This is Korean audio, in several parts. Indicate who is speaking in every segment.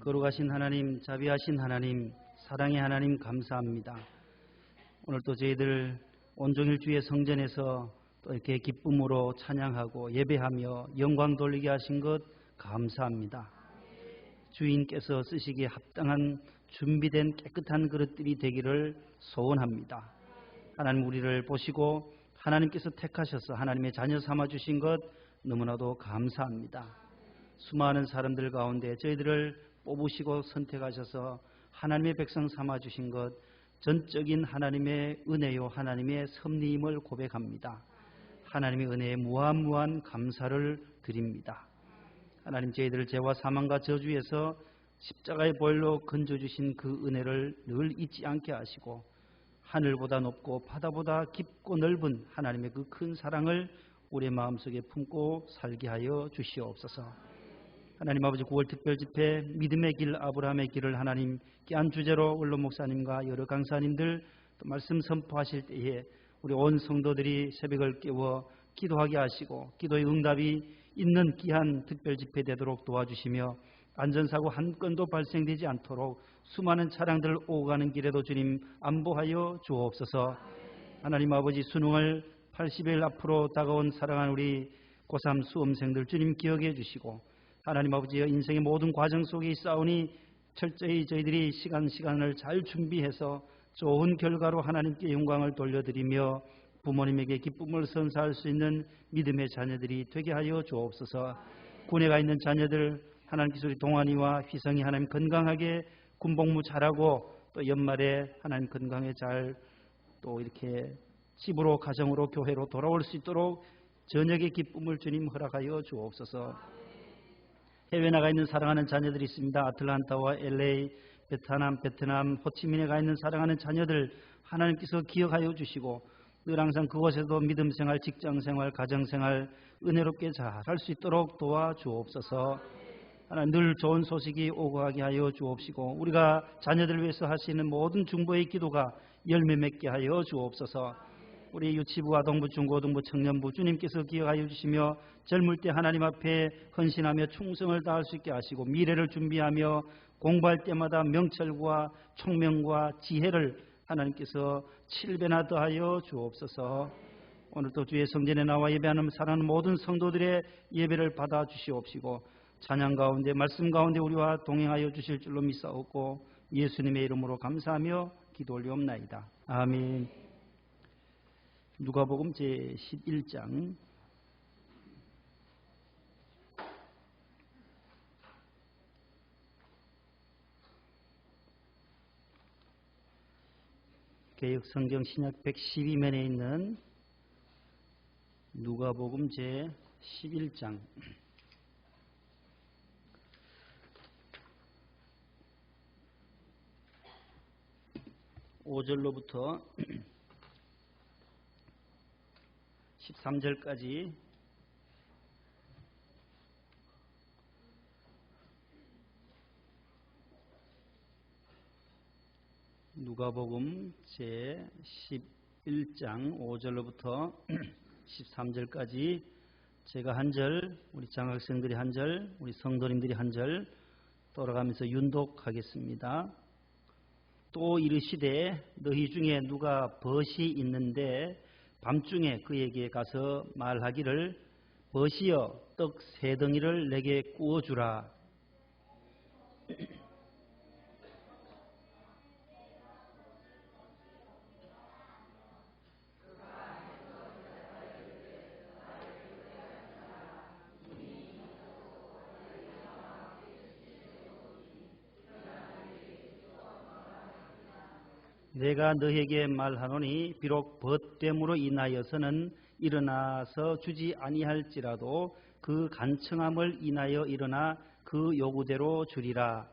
Speaker 1: 거룩하신 하나님, 자비하신 하나님, 사랑의 하나님 감사합니다. 오늘 또 저희들 온종일 주의 성전에서 또 이렇게 기쁨으로 찬양하고 예배하며 영광 돌리게 하신 것 감사합니다. 주인께서 쓰시기에 합당한 준비된 깨끗한 그릇들이 되기를 소원합니다. 하나님, 우리를 보시고 하나님께서 택하셔서 하나님의 자녀 삼아주신 것 너무나도 감사합니다. 수많은 사람들 가운데 저희들을 뽑으시고 선택하셔서 하나님의 백성 삼아주신 것 전적인 하나님의 은혜요, 하나님의 섭리임을 고백합니다. 하나님의 은혜에 무한무한 감사를 드립니다. 하나님, 저희들을 죄와 사망과 저주에서 십자가의 보혈로 건져주신 그 은혜를 늘 잊지 않게 하시고 하늘보다 높고 바다보다 깊고 넓은 하나님의 그 큰 사랑을 우리의 마음속에 품고 살게 하여 주시옵소서. 하나님 아버지, 9월 특별집회 믿음의 길, 아브라함의 길을 하나님 귀한 주제로 원로 목사님과 여러 강사님들 또 말씀 선포하실 때에 우리 온 성도들이 새벽을 깨워 기도하게 하시고 기도의 응답이 있는 귀한 특별집회 되도록 도와주시며 안전사고 한 건도 발생되지 않도록 수많은 차량들 오고 가는 길에도 주님 안보하여 주옵소서. 하나님 아버지, 수능을 80일 앞으로 다가온 사랑하는 우리 고3 수험생들 주님 기억해 주시고 하나님 아버지, 인생의 모든 과정 속에 있사오니 철저히 저희들이 시간을 잘 준비해서 좋은 결과로 하나님께 영광을 돌려드리며 부모님에게 기쁨을 선사할 수 있는 믿음의 자녀들이 되게 하여 주옵소서. 군에 가 있는 자녀들 하나님께서 우리 동안이와 휘성이 하나님 건강하게 군복무 잘하고 또 연말에 하나님 건강에 잘 또 이렇게 집으로, 가정으로, 교회로 돌아올 수 있도록 저녁의 기쁨을 주님 허락하여 주옵소서. 해외 나가 있는 사랑하는 자녀들이 있습니다. 아틀란타와 LA, 베트남, 호치민에 가 있는 사랑하는 자녀들 하나님께서 기억하여 주시고 늘 항상 그곳에도 믿음생활, 직장생활, 가정생활 은혜롭게 잘 할 수 있도록 도와주옵소서. 하나님, 늘 좋은 소식이 오고 가게 하여 주옵시고 우리가 자녀들을 위해서 하시는 모든 중보의 기도가 열매 맺게 하여 주옵소서. 우리 유치부, 아동부, 중고등부, 청년부 주님께서 기억하여 주시며 젊을 때 하나님 앞에 헌신하며 충성을 다할 수 있게 하시고 미래를 준비하며 공부할 때마다 명철과 총명과 지혜를 하나님께서 7배나 더하여 주옵소서. 오늘 또 주의 성전에 나와 예배하는 사랑하는 모든 성도들의 예배를 받아 주시옵시고 찬양 가운데 말씀 가운데 우리와 동행하여 주실 줄로 믿사옵고 예수님의 이름으로 감사하며 기도 올리옵나이다. 아멘. 누가복음 제11장 개역성경 신약 112면에 있는 누가복음 제11장 5절로부터 13절까지 누가복음 제11장 5절로부터 13절까지 제가 한 절, 우리 장학생들이 한 절, 우리 성도님들이 한 절 돌아가면서 윤독하겠습니다. 또 이르시되 너희 중에 누가 벗이 있는데 밤중에 그에게 가서 말하기를 벗이여 떡 3덩이를 내게 구워주라. 내가 너에게 말하노니 비록 벗됨으로 인하여서는 일어나서 주지 아니할지라도 그 간청함을 인하여 일어나 그 요구대로 주리라.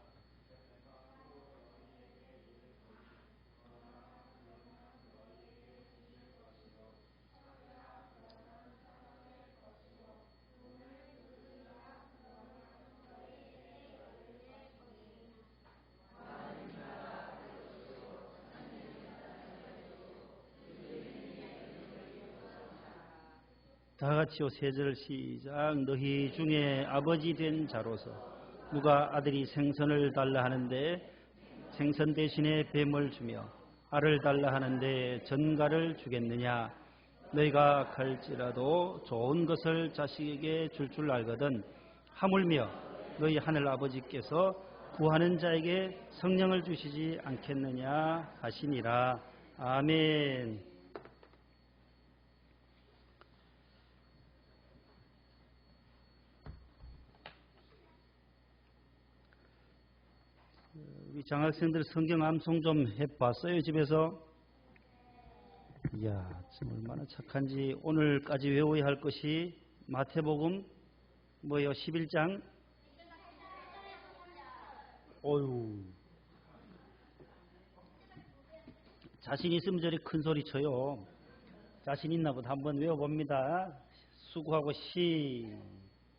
Speaker 1: 다 같이요. 3절 시작. 너희 중에 아버지 된 자로서 누가 아들이 생선을 달라 하는데 생선 대신에 뱀을 주며 알을 달라 하는데 전갈을 주겠느냐. 너희가 갈지라도 좋은 것을 자식에게 줄 알거든 하물며 너희 하늘 아버지께서 구하는 자에게 성령을 주시지 않겠느냐 하시니라. 아멘. 우리 장학생들 성경 암송 좀 해봤어요, 집에서? 이야, 참 얼마나 착한지. 오늘까지 외워야 할 것이 마태복음 뭐요? 11장? 어휴. 자신 있으면 저리 큰 소리 쳐요. 자신 있나 보다. 한번 외워봅니다. 수고하고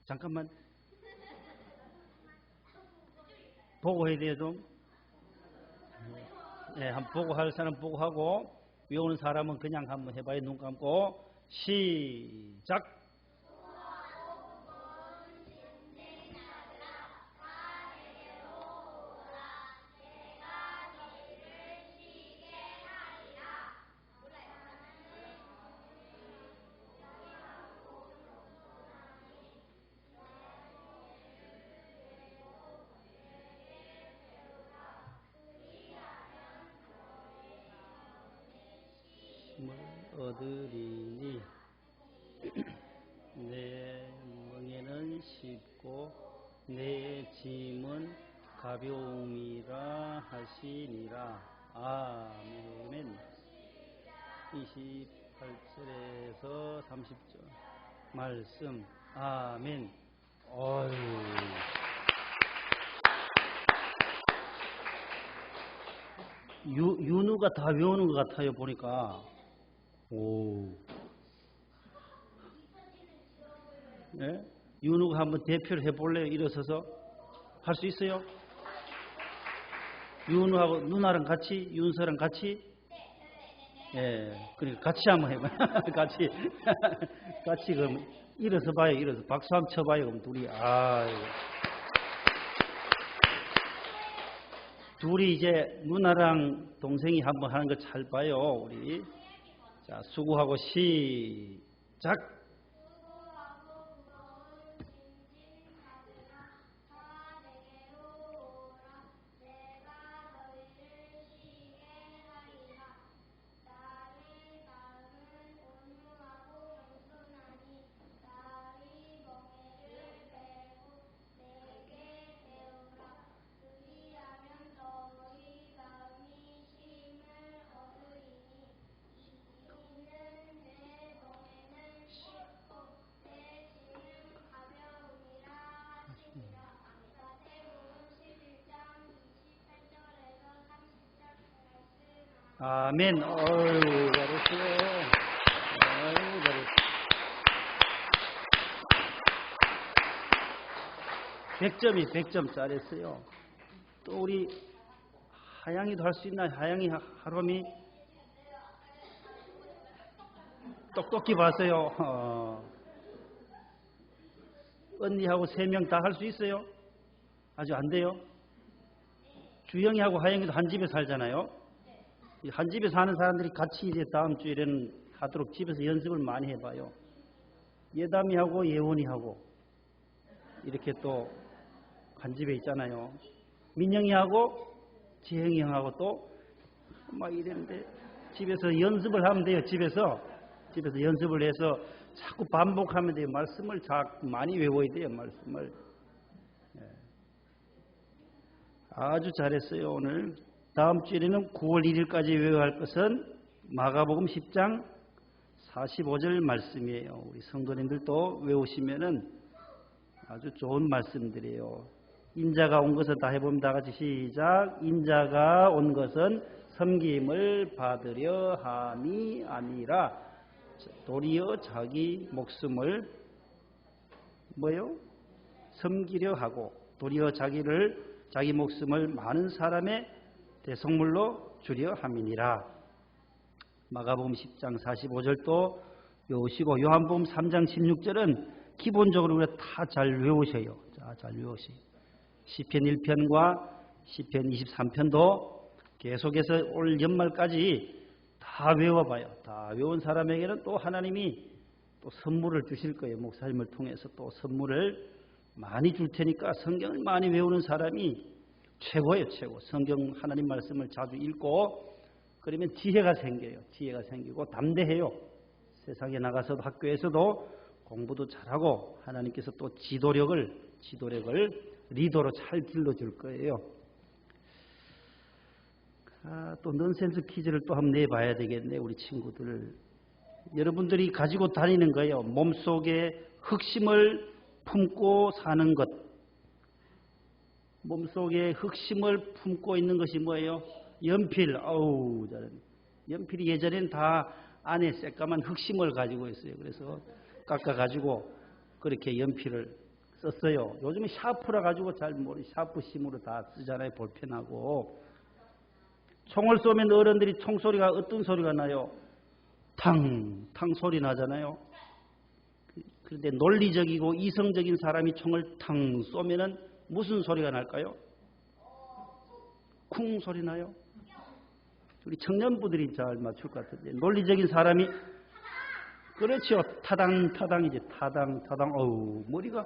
Speaker 1: 잠깐만. 보고 해야 돼요, 좀. 네, 한번 보고 할 사람 보고 하고, 외우는 사람은 그냥 한번 해봐요. 눈 감고. 시작! 얻으리니 내 멍에는 쉽고 내 짐은 가벼움이라 하시니라. 아멘. 28절에서 30절 말씀. 아멘. 어휴. 윤우가 다 외우는 것 같아요, 보니까. 오. 네? 윤우가 한번 대표를 해볼래요? 일어서서? 할 수 있어요? 윤우하고 누나랑 같이? 윤서랑 같이? 예. 그러니까 같이 한번 해봐요. 같이 그럼 일어서 봐요. 일어서. 박수 한번 쳐봐요. 그럼 둘이. 둘이 이제 누나랑 동생이 한번 하는 거 잘 봐요. 우리. 자, 수고하고 시작. 아멘. 어휴, 잘했어요. 아유, 잘했어요. 100점이 100점 잘했어요. 또 우리 하양이도 할 수 있나요? 하양이, 하롬이? 똑똑히 봤어요. 언니하고 3명 다 할 수 있어요? 아직 안 돼요? 주영이하고 하영이도 한 집에 살잖아요. 한 집에 사는 사람들이 같이 이제 다음 주에는 하도록 집에서 연습을 많이 해봐요. 예담이하고 예원이하고 이렇게 또 한 집에 있잖아요. 민영이하고 지행이 형하고 또 막 이랬는데 집에서 연습을 하면 돼요. 집에서 연습을 해서 자꾸 반복하면 돼요. 말씀을 많이 외워야 돼요. 말씀을. 아주 잘했어요. 오늘. 다음 주에는 9월 1일까지 외워야 할 것은 마가복음 10장 45절 말씀이에요. 우리 성도님들도 외우시면은 아주 좋은 말씀들이에요. 인자가 온 것은 다 해보면 다 같이 시작. 인자가 온 것은 섬김을 받으려 함이 아니라 도리어 자기 목숨을 섬기려 하고 도리어 자기 목숨을 많은 사람의 대속물로 주려 함이니라. 마가복음 10장 45절도 외우시고 요한복음 3장 16절은 기본적으로 우리가 다 잘 외우셔요. 잘 외우시. 시편 1편과 시편 23편도 계속해서 올 연말까지 다 외워봐요. 다 외운 사람에게는 또 하나님이 또 선물을 주실 거예요. 목사님을 통해서 또 선물을 많이 줄 테니까 성경을 많이 외우는 사람이 최고예요. 최고. 성경 하나님 말씀을 자주 읽고 그러면 지혜가 생겨요. 지혜가 생기고 담대해요. 세상에 나가서도 학교에서도 공부도 잘하고 하나님께서 또 지도력을 리더로 잘 길러줄 거예요. 또 넌센스 퀴즈를 또 한번 내봐야 되겠네. 우리 친구들. 여러분들이 가지고 다니는 거예요. 몸속에 흑심을 품고 사는 것. 몸속에 흑심을 품고 있는 것이 뭐예요? 연필. 어우, 연필이 예전에는 다 안에 새까만 흑심을 가지고 있어요. 그래서 깎아가지고 그렇게 연필을 썼어요. 요즘은 샤프라 가지고 잘 모르는 샤프심으로 다 쓰잖아요. 볼펜하고. 총을 쏘면 어른들이 총소리가 어떤 소리가 나요? 탕 소리 나잖아요. 그런데 논리적이고 이성적인 사람이 총을 탕 쏘면은 무슨 소리가 날까요? 쿵 소리 나요. 우리 청년부들이 잘 맞출 것 같은데 논리적인 사람이 그렇죠. 타당이지. 타당. 어우, 머리가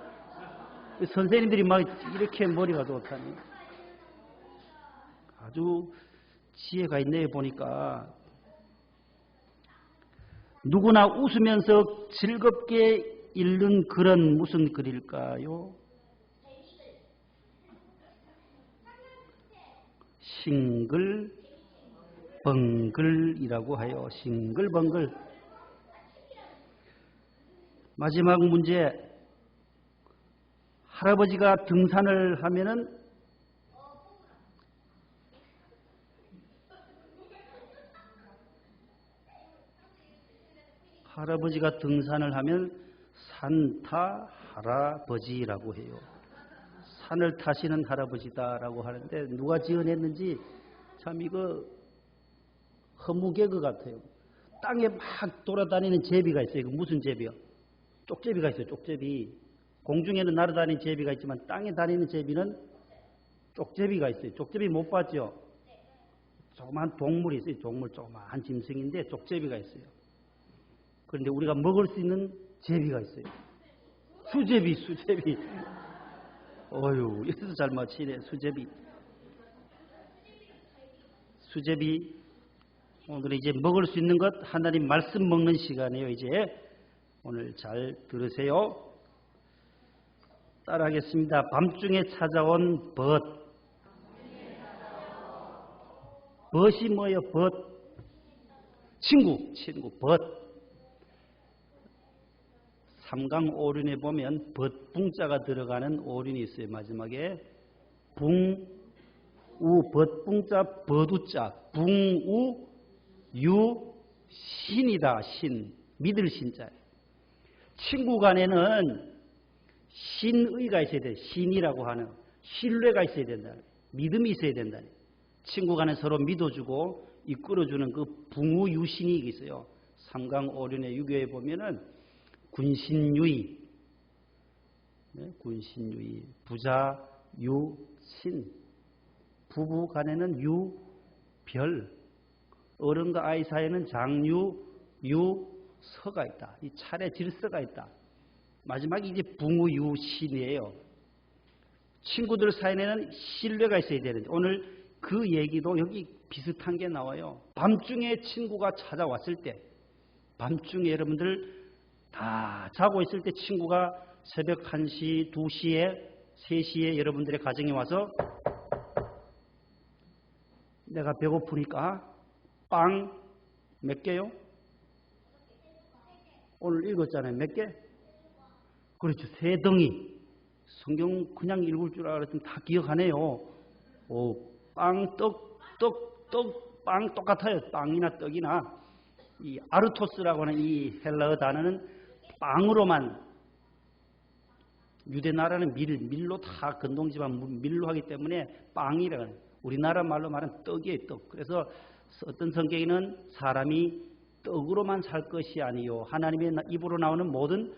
Speaker 1: 선생님들이 막 이렇게 머리가 좋다니. 아주 지혜가 있네 보니까. 누구나 웃으면서 즐겁게 읽는 글은 무슨 글일까요? 싱글벙글이라고 하여. 싱글벙글. 마지막 문제. 할아버지가 등산을 하면은 할아버지가 등산을 하면 산타 할아버지라고 해요. 산을 타시는 할아버지다라고 하는데 누가 지어냈는지 참 이거 허무개그 같아요. 땅에 막 돌아다니는 제비가 있어요. 이거 무슨 제비요? 쪽제비가 있어요. 쪽제비. 공중에는 날아다니는 제비가 있지만 땅에 다니는 제비는 쪽제비가 있어요. 쪽제비 못 봤죠? 조그만 동물이 있어요. 동물 조그만 짐승인데 쪽제비가 있어요. 그런데 우리가 먹을 수 있는 제비가 있어요. 수제비. 어휴, 여기서 잘 맞히네. 수제비. 오늘 이제 먹을 수 있는 것 하나님 말씀 먹는 시간이에요. 이제 오늘 잘 들으세요. 따라하겠습니다. 밤중에 찾아온 벗. 벗이 뭐예요? 벗. 친구. 벗. 삼강오륜에 보면 벗붕자가 들어가는 오륜이 있어요. 마지막에 붕우 벗붕자 벗우자 붕우 유 신이다. 신. 믿을 신자예요. 친구 간에는 신의가 있어야 돼요. 신이라고 하는 신뢰가 있어야 된다. 믿음이 있어야 된다. 친구 간에 서로 믿어주고 이끌어주는 그 붕우유신이 있어요. 삼강오륜의 유교에 보면은 군신유의, 군신유의, 부자, 유, 신, 부부 간에는 유, 별, 어른과 아이 사이에는 장유, 유, 서가 있다. 이 차례 질서가 있다. 마지막에 이제 붕우유, 신이에요. 친구들 사이에는 신뢰가 있어야 되는데 오늘 그 얘기도 여기 비슷한 게 나와요. 밤중에 친구가 찾아왔을 때, 밤중에 여러분들 다 자고 있을 때 친구가 새벽 1시, 2시에, 3시에 여러분들의 가정에 와서 내가 배고프니까 빵 몇 개요? 오늘 읽었잖아요. 몇 개? 그렇죠. 3덩이. 성경 그냥 읽을 줄 알았더니 다 기억하네요. 빵, 떡, 빵 똑같아요. 빵이나 떡이나. 이 아르토스라고 하는 이 헬라어 단어는 빵으로만, 유대 나라는 밀로 다 근동지방 밀로 하기 때문에 빵이라고 해요. 우리나라 말로 말하는 떡이에요. 떡. 그래서 어떤 성경에는 사람이 떡으로만 살 것이 아니요 하나님의 입으로 나오는 모든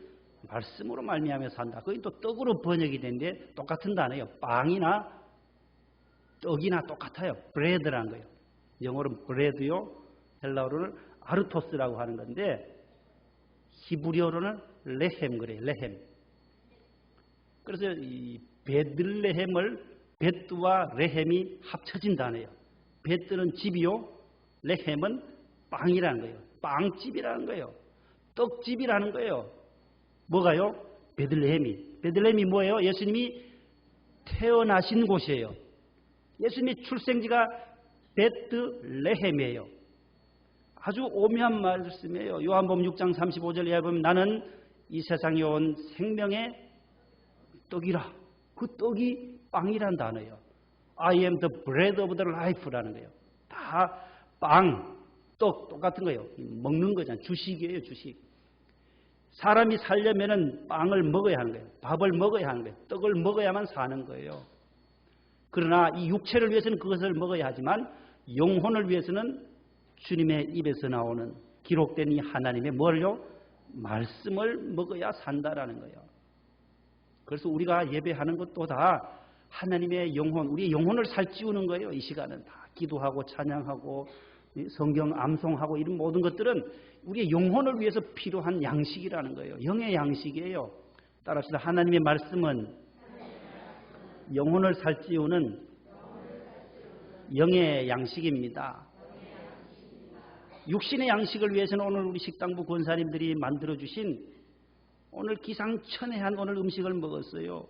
Speaker 1: 말씀으로 말미암아 산다. 그게 또 떡으로 번역이 되는데 똑같은 단어예요. 빵이나 떡이나 똑같아요. 브레드라는 거예요. 영어로는 브레드요, 헬라어로는 아르토스라고 하는 건데 히브리어로는 레헴 그래요. 레헴. 그래서 이 베들레헴을 베트와 레헴이 합쳐진 단어예요. 베트는 집이요, 레헴은 빵이라는 거예요. 빵집이라는 거예요. 떡집이라는 거예요. 뭐가요? 베들레헴이. 베들레헴이 뭐예요? 예수님이 태어나신 곳이에요. 예수님의 출생지가 베들레헴이에요. 아주 오묘한 말씀이에요. 요한복음 6장 35절에 보면 나는 이 세상에 온 생명의 떡이라. 그 떡이 빵이란 단어예요. I am the bread of the life라는 거예요. 다 빵, 떡 똑같은 거예요. 먹는 거잖아요. 주식이에요. 주식. 사람이 살려면은 빵을 먹어야 하는 거예요. 밥을 먹어야 하는 거예요. 떡을 먹어야만 사는 거예요. 그러나 이 육체를 위해서는 그것을 먹어야 하지만 영혼을 위해서는 주님의 입에서 나오는 기록된 이 하나님의 뭘요? 말씀을 먹어야 산다라는 거예요. 그래서 우리가 예배하는 것도 다 하나님의 영혼, 우리의 영혼을 살찌우는 거예요. 이 시간은 다 기도하고 찬양하고 성경 암송하고 이런 모든 것들은 우리의 영혼을 위해서 필요한 양식이라는 거예요. 영의 양식이에요. 따라서 하나님의 말씀은 영혼을 살찌우는 영의 양식입니다. 육신의 양식을 위해서는 오늘 우리 식당부 권사님들이 만들어주신 오늘 기상천외한 오늘 음식을 먹었어요.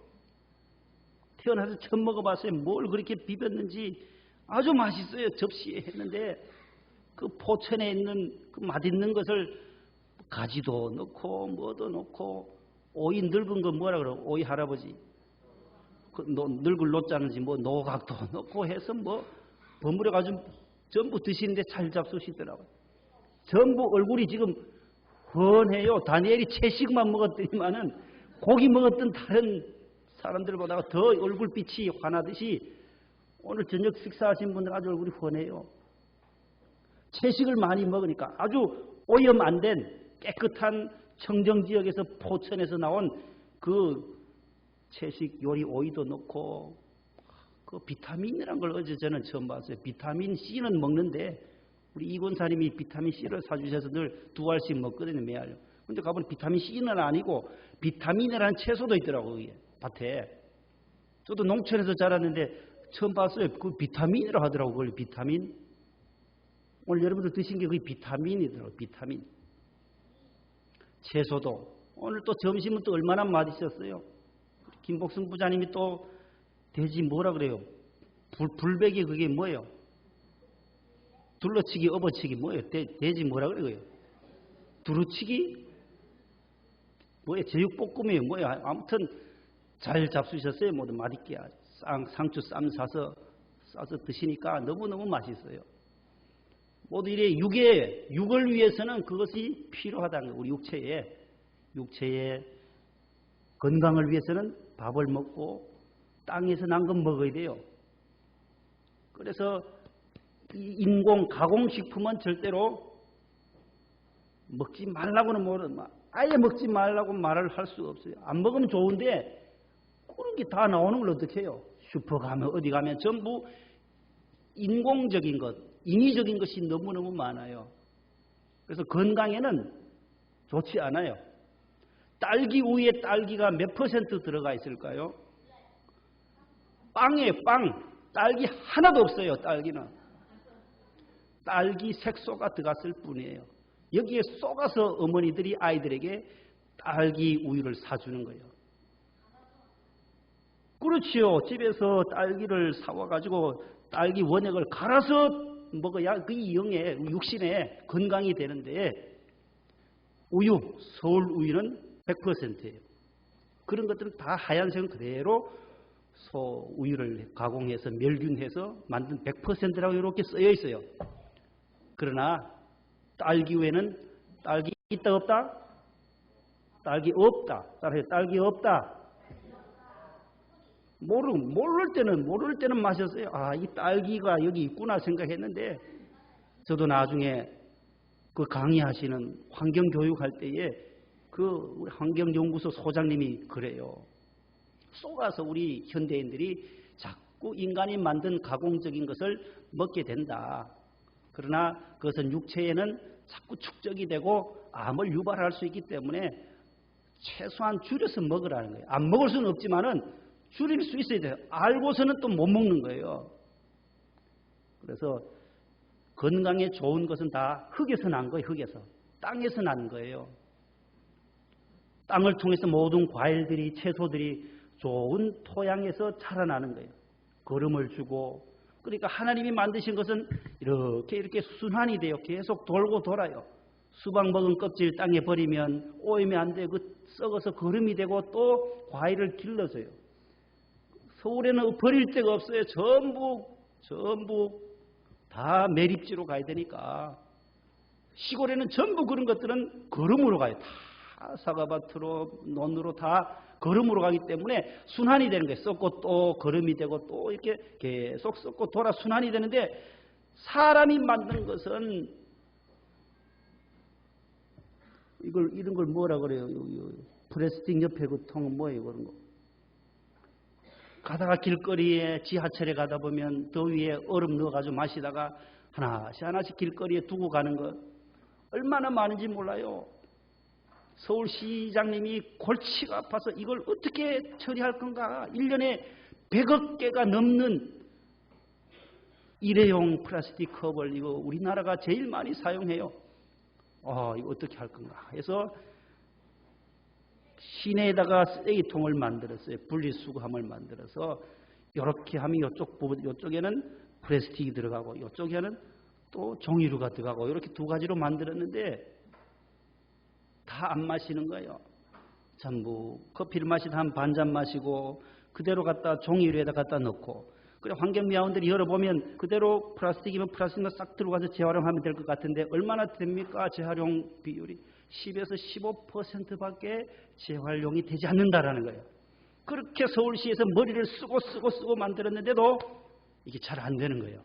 Speaker 1: 태어나서 처음 먹어봤어요. 뭘 그렇게 비볐는지 아주 맛있어요. 접시에 했는데 그 포천에 있는 그 맛있는 것을 가지도 넣고 뭐도 넣고 오이 늙은 거 뭐라 그러고 오이 할아버지 그 늙을 노자는지 뭐 노각도 넣고 해서 뭐 버무려가지고 전부 드시는데 잘 잡수시더라고요. 전부 얼굴이 지금 훤해요. 다니엘이 채식만 먹었더니만은 고기 먹었던 다른 사람들보다 더 얼굴빛이 환하듯이 오늘 저녁 식사하신 분들 아주 얼굴이 훤해요. 채식을 많이 먹으니까 아주 오염 안 된 깨끗한 청정지역에서 포천에서 나온 그 채식 요리 오이도 넣고 그 비타민이라는 걸 어제 저는 처음 봤어요. 비타민 C는 먹는데 우리 이 권사님이 비타민 C를 사주셔서 늘 2알씩 먹거든요. 매알. 근데 가보니 비타민 C는 아니고 비타민이라는 채소도 있더라고요. 거기에, 밭에. 저도 농촌에서 자랐는데 처음 봤어요. 그 비타민이라고 하더라고요. 그걸 비타민. 오늘 여러분들 드신 게 그게 비타민이더라고요. 비타민. 채소도. 오늘 또 점심은 또 얼마나 맛있었어요. 김복승 부장님이 또 돼지 뭐라 그래요? 불백이 그게 뭐예요? 둘러치기, 업어치기 뭐예요? 돼지 뭐라 그래요? 두루치기? 뭐예요? 제육볶음이에요? 뭐예요? 아무튼 잘 잡수셨어요. 모두 맛있게. 상추 쌈 싸서 드시니까 너무너무 맛있어요. 모두 이래 육을 위해서는 그것이 필요하다는 거예요. 우리 육체의 건강을 위해서는 밥을 먹고 땅에서 난 건 먹어야 돼요. 그래서 이 인공 가공식품은 절대로 먹지 말라고는 아예 먹지 말라고 말을 할 수 없어요. 안 먹으면 좋은데 그런 게 다 나오는 걸 어떻게 해요? 슈퍼 가면 어디 가면 전부 인공적인 것, 인위적인 것이 너무너무 많아요. 그래서 건강에는 좋지 않아요. 딸기 우유에 딸기가 몇 퍼센트 들어가 있을까요? 빵이에요. 빵. 딸기 하나도 없어요. 딸기는. 딸기 색소가 들어갔을 뿐이에요. 여기에 속아서 어머니들이 아이들에게 딸기 우유를 사주는 거예요. 그렇지요. 집에서 딸기를 사와가지고 딸기 원액을 갈아서 먹어야 그 영의 육신에 건강이 되는데 우유, 서울 우유는 100%예요. 그런 것들은 다 하얀색은 그대로 소 우유를 가공해서 멸균해서 만든 100%라고 이렇게 쓰여 있어요. 그러나 딸기 우유에는 딸기 있다 없다? 딸기 없다. 따라서 딸기 없다. 모를 때는 마셨어요. 아, 이 딸기가 여기 있구나 생각했는데 저도 나중에 그 강의하시는 환경교육할 때에 우리 환경연구소 소장님이 그래요. 속아서 우리 현대인들이 자꾸 인간이 만든 가공적인 것을 먹게 된다. 그러나 그것은 육체에는 자꾸 축적이 되고 암을 유발할 수 있기 때문에 최소한 줄여서 먹으라는 거예요. 안 먹을 수는 없지만은 줄일 수 있어야 돼요. 알고서는 또 못 먹는 거예요. 그래서 건강에 좋은 것은 다 흙에서 난 거예요. 흙에서. 땅에서 난 거예요. 땅을 통해서 모든 과일들이, 채소들이 좋은 토양에서 자라나는 거예요. 거름을 주고. 그러니까 하나님이 만드신 것은 이렇게 순환이 돼요. 계속 돌고 돌아요. 수박 먹은 껍질 땅에 버리면 오염이 안 되고 썩어서 거름이 되고 또 과일을 길러줘요. 서울에는 버릴 데가 없어요. 전부 다 매립지로 가야 되니까. 시골에는 전부 그런 것들은 거름으로 가요. 다 사과밭으로 논으로 다 거름으로 가기 때문에 순환이 되는 거예요. 썩고 또 거름이 되고 또 이렇게 계속 썩고 돌아 순환이 되는데 사람이 만든 것은 이런 걸 뭐라 그래요? 플라스틱 옆에 그 통은 뭐예요? 그런 거. 가다가 길거리에 지하철에 가다 보면 더위에 얼음 넣어가지고 마시다가 하나씩 길거리에 두고 가는 것 얼마나 많은지 몰라요. 서울시장님이 골치가 아파서 이걸 어떻게 처리할 건가. 1년에 100억 개가 넘는 일회용 플라스틱 컵을 이거 우리나라가 제일 많이 사용해요. 이거 어떻게 할 건가 해서 시내에다가 쓰레기통을 만들었어요. 분리수거함을 만들어서 이렇게 하면 이쪽 부분, 이쪽에는 플라스틱이 들어가고 이쪽에는 또 종이류가 들어가고 이렇게 두 가지로 만들었는데 다 안 마시는 거예요. 전부 커피를 마시다 한 반잔 마시고 그대로 갖다 종이류에다 갖다 넣고 그래 환경미화원들이 열어보면 그대로 플라스틱이면 플라스틱만 싹 들어가서 재활용하면 될 것 같은데 얼마나 됩니까? 재활용 비율이 10에서 15%밖에 재활용이 되지 않는다라는 거예요. 그렇게 서울시에서 머리를 쓰고 만들었는데도 이게 잘 안 되는 거예요.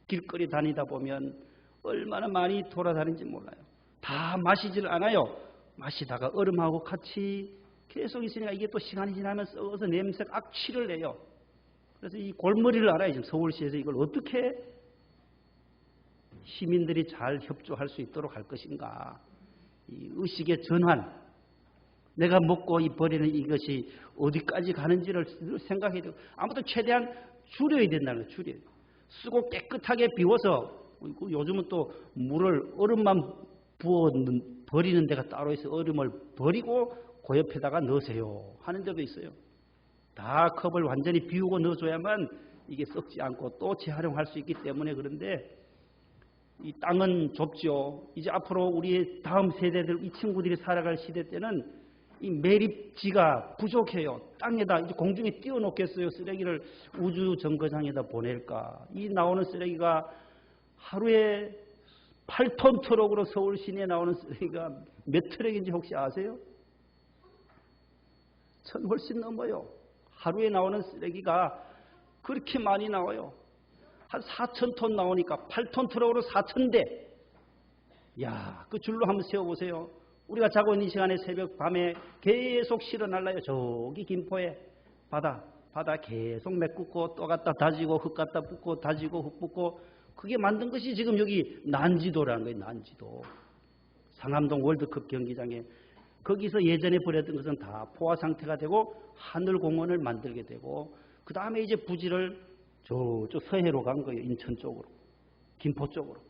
Speaker 1: 길거리 다니다 보면 얼마나 많이 돌아다니는지 몰라요. 다 마시질 않아요. 마시다가 얼음하고 같이 계속 있으니까 이게 또 시간이 지나면 썩어서 냄새가 악취를 내요. 그래서 이 골머리를 알아야 지금 서울시에서 이걸 어떻게 시민들이 잘 협조할 수 있도록 할 것인가. 이 의식의 전환, 내가 먹고 버리는 이것이 어디까지 가는지를 생각해야 되고 아무튼 최대한 줄여야 된다는 거예요. 줄여야. 쓰고 깨끗하게 비워서 요즘은 또 물을 얼음만 부어 버리는 데가 따로 있어요. 얼음을 버리고 그 옆에다가 넣으세요 하는 데도 있어요. 다 컵을 완전히 비우고 넣어줘야만 이게 썩지 않고 또 재활용할 수 있기 때문에 그런데 이 땅은 좁죠. 이제 앞으로 우리 다음 세대들, 이 친구들이 살아갈 시대 때는 이 매립지가 부족해요. 땅에다 이제 공중에 띄워놓겠어요. 쓰레기를 우주 정거장에다 보낼까. 이 나오는 쓰레기가 하루에 8톤 트럭으로 서울 시내에 나오는 쓰레기가 몇 트럭인지 혹시 아세요? 1000 훨씬 넘어요. 하루에 나오는 쓰레기가 그렇게 많이 나와요. 한 4,000톤 나오니까 8톤 트럭으로 4,000대. 야, 그 줄로 한번 세워보세요. 우리가 자고 있는 시간에 새벽 밤에 계속 실어 날라요. 저기 김포에 바다 계속 메꾸고 또 갖다 다지고 흙 갖다 붓고 다지고 흙 붓고 그게 만든 것이 지금 여기 난지도라는 거예요. 난지도. 상암동 월드컵 경기장에 거기서 예전에 버렸던 것은 다 포화 상태가 되고 하늘공원을 만들게 되고 그 다음에 이제 부지를 저쪽 서해로 간 거예요. 인천 쪽으로. 김포 쪽으로.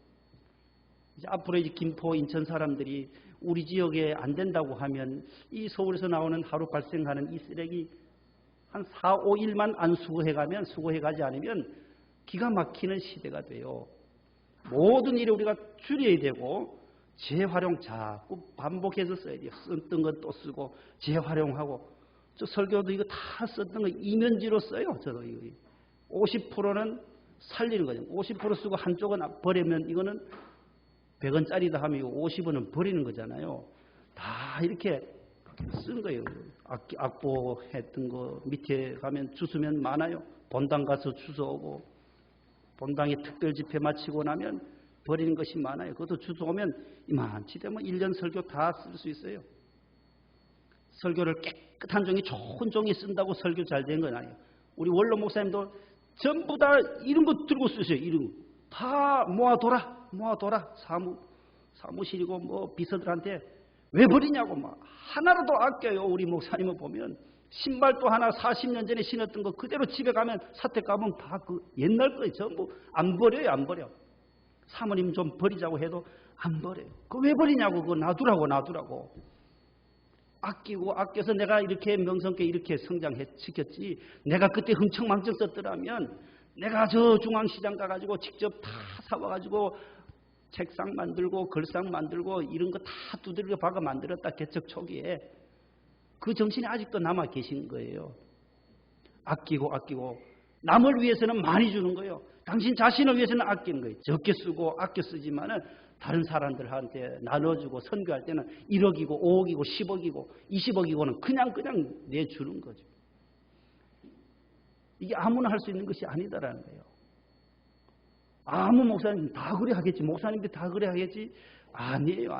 Speaker 1: 이제 앞으로 이제 김포, 인천 사람들이 우리 지역에 안 된다고 하면 이 서울에서 나오는 하루 발생하는 이 쓰레기 한 4, 5일만 안 수거해 가지 않으면 기가 막히는 시대가 돼요. 모든 일을 우리가 줄여야 되고 재활용 자꾸 반복해서 써야 돼요. 썼던 것 또 쓰고 재활용하고 저 설교도 이거 다 썼던 거 이면지로 써요. 저도 이거 50%는 살리는 거죠. 50% 쓰고 한쪽은 버리면 이거는 100원짜리다 하면 50원은 버리는 거잖아요. 다 이렇게 쓴 거예요. 악보했던 거 밑에 가면 주소면 많아요. 본당 가서 주워오고 본당에 특별 집회 마치고 나면 버리는 것이 많아요. 그것도 주워오면 이만치 되면 1년 설교 다 쓸 수 있어요. 설교를 깨끗한 종이 좋은 종이 쓴다고 설교 잘 된 건 아니에요. 우리 원로 목사님도 전부 다 이런 거 들고 쓰세요. 이런 거. 다 모아둬라. 사무실이고 뭐 비서들한테 왜 버리냐고 막 하나라도 아껴요. 우리 목사님을 보면 신발도 하나 40년 전에 신었던 거 그대로 집에 가면 사택 가면 다 그 옛날 거예요. 전부 안 버려요. 안 버려. 사모님 좀 버리자고 해도 안 버려요. 그거 왜 버리냐고. 그거 놔두라고. 아껴서 내가 이렇게 명성있게 이렇게 성장시켰지. 내가 그때 흥청망청 썼더라면 내가 저 중앙시장 가가지고 직접 다 사와가지고 책상 만들고 글상 만들고 이런 거 다 두드려 박아 만들었다. 개척 초기에. 그 정신이 아직도 남아 계신 거예요. 아끼고 남을 위해서는 많이 주는 거예요. 당신 자신을 위해서는 아끼는 거예요. 적게 쓰고 아껴 쓰지만은 다른 사람들한테 나눠주고 선교할 때는 1억이고 5억이고 10억이고 20억이고는 그냥 내주는 거죠. 이게 아무나 할 수 있는 것이 아니다라는 거예요. 아무 목사님 다 그래 하겠지. 목사님들 다 그래 하겠지. 아니에요.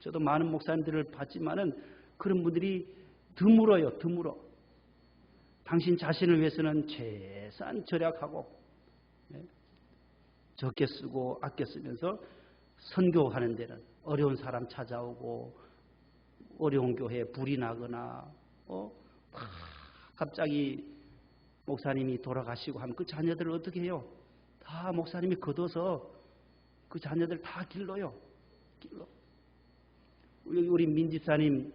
Speaker 1: 저도 많은 목사님들을 봤지만은 그런 분들이 드물어요. 당신 자신을 위해서는 최소한 절약하고 적게 쓰고 아껴 쓰면서 선교하는 데는 어려운 사람 찾아오고 어려운 교회에 불이 나거나 갑자기 목사님이 돌아가시고 하면 그 자녀들을 어떻게 해요? 다 목사님이 걷어서 그 자녀들 다 길러요. 우리 민집사님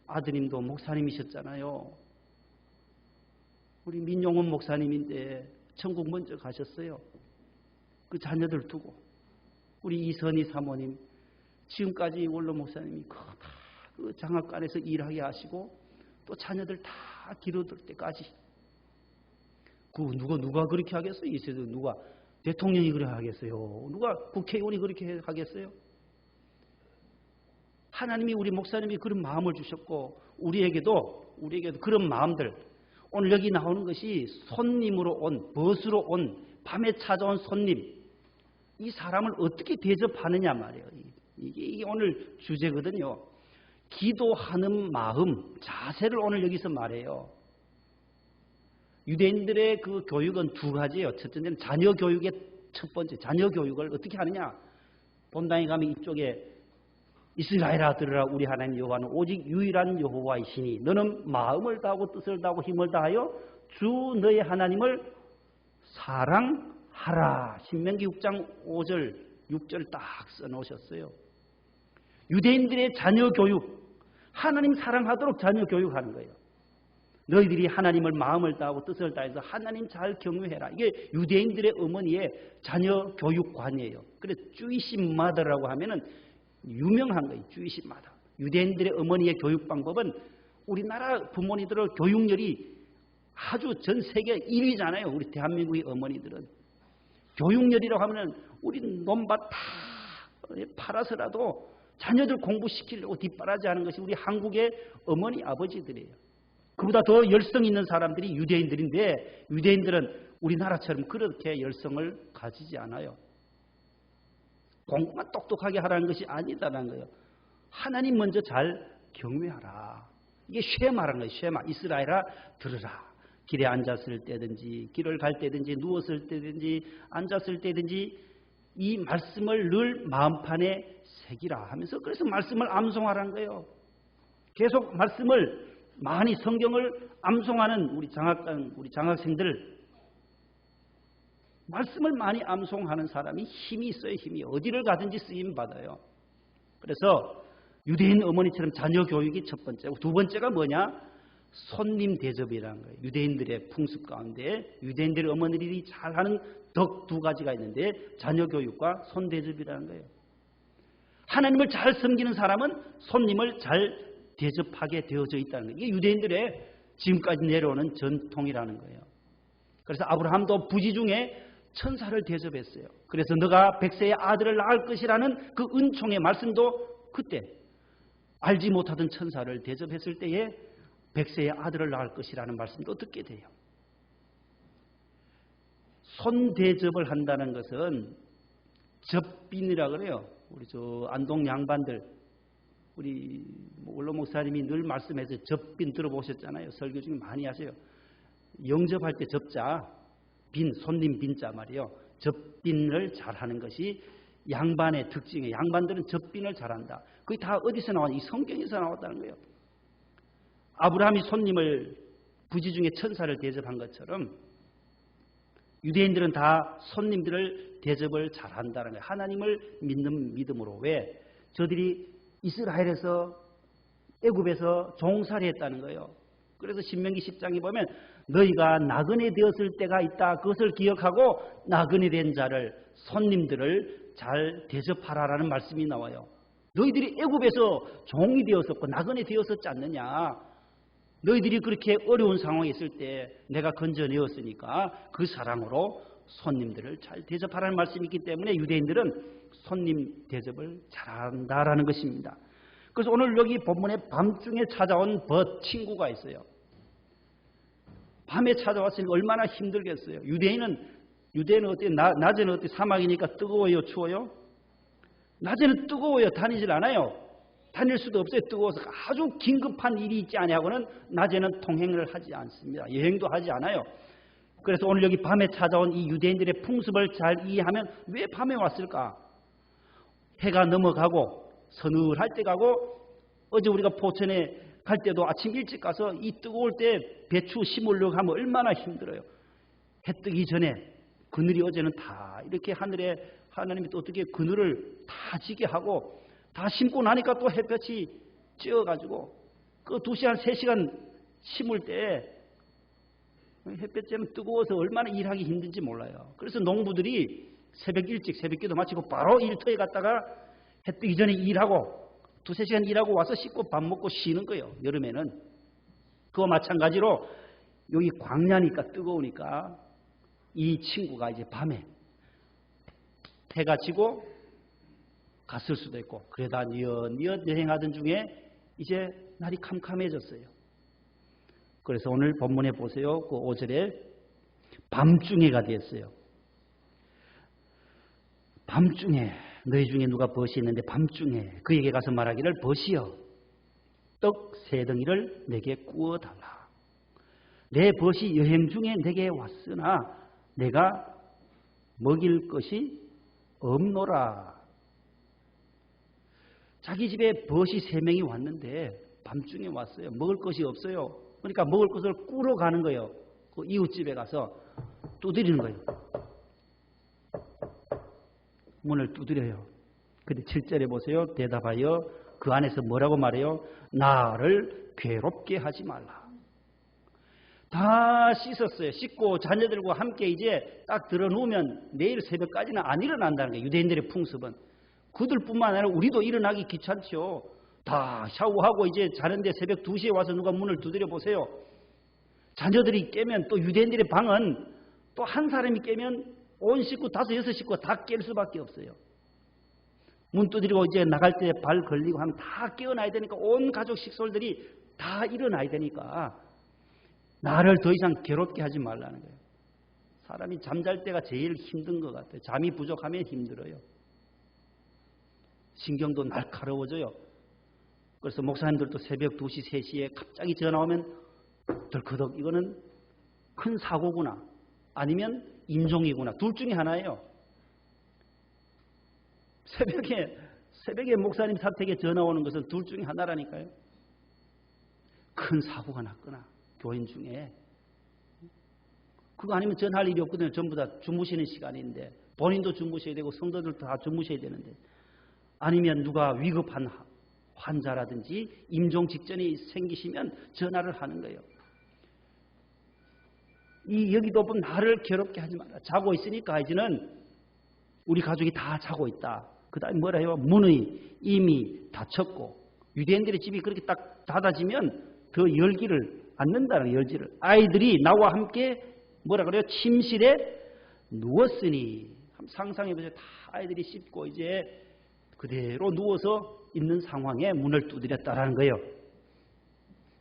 Speaker 1: 아드님도 목사님이셨잖아요. 우리 민용원 목사님인데 천국 먼저 가셨어요. 그 자녀들 두고. 우리 이선희 사모님 지금까지 원로 목사님이 그 장학관에서 일하게 하시고 또 자녀들 다 기르들 때까지. 그 누가 그렇게 하겠어요? 이 세대 누가 대통령이 그렇게 하겠어요? 누가 국회의원이 그렇게 하겠어요? 하나님이 우리 목사님이 그런 마음을 주셨고 우리에게도 그런 마음들. 오늘 여기 나오는 것이 손님으로 온, 벗으로 온, 밤에 찾아온 손님. 이 사람을 어떻게 대접하느냐 말이에요. 이게 오늘 주제거든요. 기도하는 마음, 자세를 오늘 여기서 말해요. 유대인들의 그 교육은 두 가지예요. 첫째는 자녀 교육의 첫 번째, 자녀 교육을 어떻게 하느냐. 본당에 가면 이쪽에 이스라엘아 들으라 우리 하나님 여호와는 오직 유일한 여호와이시니 너는 마음을 다하고 뜻을 다하고 힘을 다하여 주 너의 하나님을 사랑하라. 신명기 6장 5절 6절 딱 써놓으셨어요. 유대인들의 자녀 교육, 하나님 사랑하도록 자녀 교육하는 거예요. 너희들이 하나님을 마음을 다하고 뜻을 다해서 하나님 잘 경외해라. 이게 유대인들의 어머니의 자녀 교육관이에요. 그래서 주이시 마더라고 하면은 유명한 거예요. 주이시 마더. 유대인들의 어머니의 교육 방법은 우리나라 부모님들의 교육열이 아주 전 세계 1위잖아요. 우리 대한민국의 어머니들은. 교육열이라고 하면은 우리 논밭 다 팔아서라도 자녀들 공부시키려고 뒷바라지하는 것이 우리 한국의 어머니 아버지들이에요. 그보다 더 열성 있는 사람들이 유대인들인데 유대인들은 우리나라처럼 그렇게 열성을 가지지 않아요. 공부만 똑똑하게 하라는 것이 아니다라는 거예요. 하나님 먼저 잘 경외하라. 이게 쉐마라는 거예요. 쉐마. 이스라엘아 들으라. 길에 앉았을 때든지 길을 갈 때든지 누웠을 때든지 앉았을 때든지 이 말씀을 늘 마음판에 새기라 하면서 그래서 말씀을 암송하라는 거예요. 계속 말씀을 많이 성경을 암송하는 우리 장학생들 말씀을 많이 암송하는 사람이 힘이 있어요. 힘이 어디를 가든지 쓰임 받아요. 그래서 유대인 어머니처럼 자녀 교육이 첫 번째고 두 번째가 뭐냐? 손님 대접이라는 거예요. 유대인들의 풍습 가운데 유대인들의 어머니들이 잘하는 덕 두 가지가 있는데 자녀 교육과 손 대접이라는 거예요. 하나님을 잘 섬기는 사람은 손님을 잘 대접하게 되어져 있다는 거예요. 이게 유대인들의 지금까지 내려오는 전통이라는 거예요. 그래서 아브라함도 부지 중에 천사를 대접했어요. 그래서 너가 백세의 아들을 낳을 것이라는 그 은총의 말씀도 그때 알지 못하던 천사를 대접했을 때에 백세의 아들을 낳을 것이라는 말씀도 듣게 돼요. 손 대접을 한다는 것은 접빈이라 그래요. 우리 저 안동 양반들 우리 원로 목사님이 늘 말씀해서 접빈 들어보셨잖아요. 설교 중에 많이 하세요. 영접할 때 접자, 빈, 손님 빈자 말이요. 접빈을 잘하는 것이 양반의 특징이에요. 양반들은 접빈을 잘한다. 그게 다 어디서 나왔냐? 이 성경에서 나왔다는 거예요. 아브라함이 손님을 부지 중에 천사를 대접한 것처럼 유대인들은 다 손님들을 대접을 잘한다는 거예요. 하나님을 믿는 믿음으로. 왜? 저들이 이스라엘에서 애굽에서 종살이 했다는 거예요. 그래서 신명기 10장에 보면 너희가 나그네 되었을 때가 있다. 그것을 기억하고 나그네 된 자를 손님들을 잘 대접하라라는 말씀이 나와요. 너희들이 애굽에서 종이 되었었고 나그네 되었었지 않느냐. 너희들이 그렇게 어려운 상황에 있을 때 내가 건져내었으니까 그 사랑으로 손님들을 잘 대접하라는 말씀이 있기 때문에 유대인들은 손님 대접을 잘한다라는 것입니다. 그래서 오늘 여기 본문에 밤중에 찾아온 친구가 있어요. 밤에 찾아왔으니 얼마나 힘들겠어요. 유대인은 어때요? 낮에는 어때요? 사막이니까 뜨거워요? 추워요? 낮에는 뜨거워요. 다니질 않아요. 다닐 수도 없어요. 뜨거워서 아주 긴급한 일이 있지 아니하고는 낮에는 통행을 하지 않습니다. 여행도 하지 않아요. 그래서 오늘 여기 밤에 찾아온 이 유대인들의 풍습을 잘 이해하면 왜 밤에 왔을까? 해가 넘어가고 서늘할 때 가고 어제 우리가 포천에 갈 때도 아침 일찍 가서 이 뜨거울 때 배추 심으려고 하면 얼마나 힘들어요. 해 뜨기 전에 그늘이 어제는 다 이렇게 하늘에 하나님이 또 어떻게 그늘을 다 지게 하고 다 심고 나니까 또 햇볕이 찌어가지고 그 2시간, 3시간 심을 때 햇볕 쬐면 뜨거워서 얼마나 일하기 힘든지 몰라요. 그래서 농부들이 새벽 일찍 새벽기도 마치고 바로 일터에 갔다가 해 뜨기 전에 일하고 2-3시간 일하고 와서 씻고 밥 먹고 쉬는 거예요. 여름에는. 그와 마찬가지로 여기 광야니까 뜨거우니까 이 친구가 이제 밤에 해가 지고 갔을 수도 있고 그러다 뉘엿뉘엿 여행하던 중에 이제 날이 캄캄해졌어요. 그래서 오늘 본문에 보세요. 그 5절에 밤중에가 됐어요. 밤중에 너희 중에 누가 벗이 있는데 밤중에 그에게 가서 말하기를 벗이여 떡 3덩이를 내게 구워달라. 내 벗이 여행 중에 내게 왔으나 내가 먹일 것이 없노라. 자기 집에 벗이 3명이 왔는데 밤중에 왔어요. 먹을 것이 없어요. 그러니까 먹을 것을 꾸러 가는 거예요. 그 이웃집에 가서 두드리는 거예요. 문을 두드려요. 근데 7절에 보세요. 대답하여 그 안에서 뭐라고 말해요? 나를 괴롭게 하지 말라. 다 씻었어요. 씻고 자녀들과 함께 이제 딱 들어 누우면 내일 새벽까지는 안 일어난다는 거예요. 유대인들의 풍습은. 그들뿐만 아니라 우리도 일어나기 귀찮죠. 다 샤워하고 이제 자는데 새벽 2시에 와서 누가 문을 두드려 보세요. 자녀들이 깨면 또 유대인들의 방은 또 한 사람이 깨면 온 식구 5-6 식구가 다 깰 수밖에 없어요. 문 두드리고 이제 나갈 때 발 걸리고 하면 다 깨어나야 되니까 온 가족 식솔들이 다 일어나야 되니까 나를 더 이상 괴롭게 하지 말라는 거예요. 사람이 잠잘 때가 제일 힘든 것 같아요. 잠이 부족하면 힘들어요. 신경도 날카로워져요. 그래서 목사님들도 새벽 2시, 3시에 갑자기 전화 오면 덜커덕 이거는 큰 사고구나. 아니면 임종이구나. 둘 중에 하나예요. 새벽에 목사님 사택에 전화 오는 것은 둘 중에 하나라니까요. 큰 사고가 났거나 교인 중에. 그거 아니면 전할 일이 없거든요. 전부 다 주무시는 시간인데 본인도 주무셔야 되고 성도들도 다 주무셔야 되는데 아니면 누가 위급한 환자라든지 임종 직전이 생기시면 전화를 하는 거예요. 여기도 보면 나를 괴롭게 하지 마라. 자고 있으니까 이제는 우리 가족이 다 자고 있다. 그 다음에 뭐라 해요? 문이 이미 닫혔고 유대인들의 집이 그렇게 딱 닫아지면 더 열기를 않는다는 거예요. 열기를. 아이들이 나와 함께 뭐라 그래요? 침실에 누웠으니 상상해보세요. 다 아이들이 씻고 이제 그대로 누워서 있는 상황에 문을 두드렸다라는 거예요.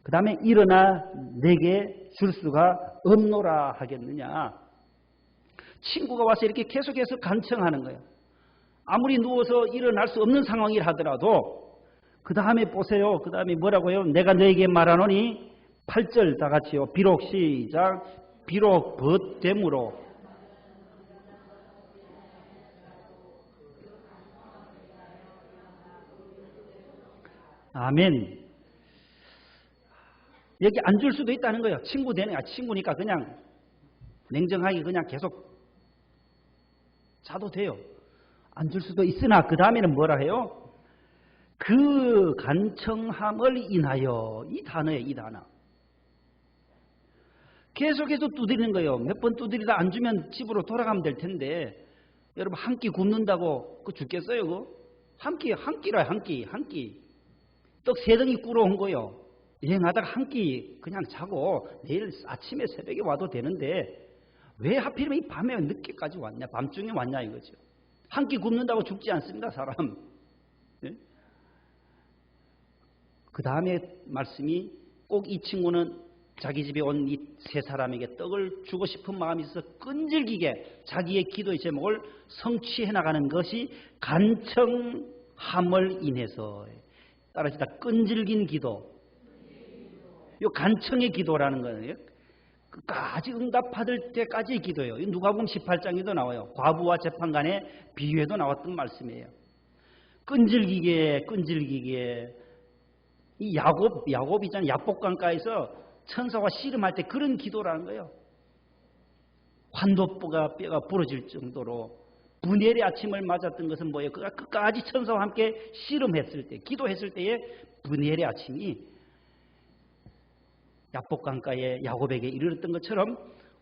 Speaker 1: 그 다음에 일어나 내게 줄 수가 없노라 하겠느냐. 친구가 와서 이렇게 계속해서 간청하는 거예요. 아무리 누워서 일어날 수 없는 상황이라 하더라도 그 다음에 보세요. 그 다음에 뭐라고요? 내가 너에게 말하노니 8절 다 같이요. 비록 시작. 비록 벗됨으로 아멘. 여기 안 줄 수도 있다는 거예요. 친구 되네. 친구니까 그냥 냉정하게 그냥 계속 자도 돼요. 안 줄 수도 있으나 그 다음에는 뭐라 해요? 그 간청함을 인하여. 이 단어예요. 이 단어. 계속해서 두드리는 거예요. 몇 번 두드리다 안 주면 집으로 돌아가면 될 텐데 여러분 한 끼 굶는다고 그거 죽겠어요? 그거? 한 끼라 한 끼. 떡 3덩이 꾸러 온 거예요. 여행하다가 한 끼 그냥 자고 내일 아침에 새벽에 와도 되는데 왜 하필이면 이 밤에 늦게까지 왔냐? 밤중에 왔냐 이거죠. 한 끼 굶는다고 죽지 않습니다. 사람. 네? 그 다음에 말씀이 꼭 이 친구는 자기 집에 온 이 세 사람에게 떡을 주고 싶은 마음이 있어서 끈질기게 자기의 기도의 제목을 성취해 나가는 것이 간청함을 인해서. 따라서 끈질긴 기도. 이 간청의 기도라는 거예요. 끝까지 응답받을 때까지의 기도예요. 누가복음 18장에도 나와요. 과부와 재판관의 비유에도 나왔던 말씀이에요. 끈질기게 이 야곱 있잖아요. 야복강가에서 천사와 씨름할 때 그런 기도라는 거예요. 환도뼈가 뼈가 부러질 정도로 분열의 아침을 맞았던 것은 뭐예요? 그가 끝까지 천사와 함께 씨름했을 때, 기도했을 때의 분열의 아침이 야복강가에 야곱에게 이르렀던 것처럼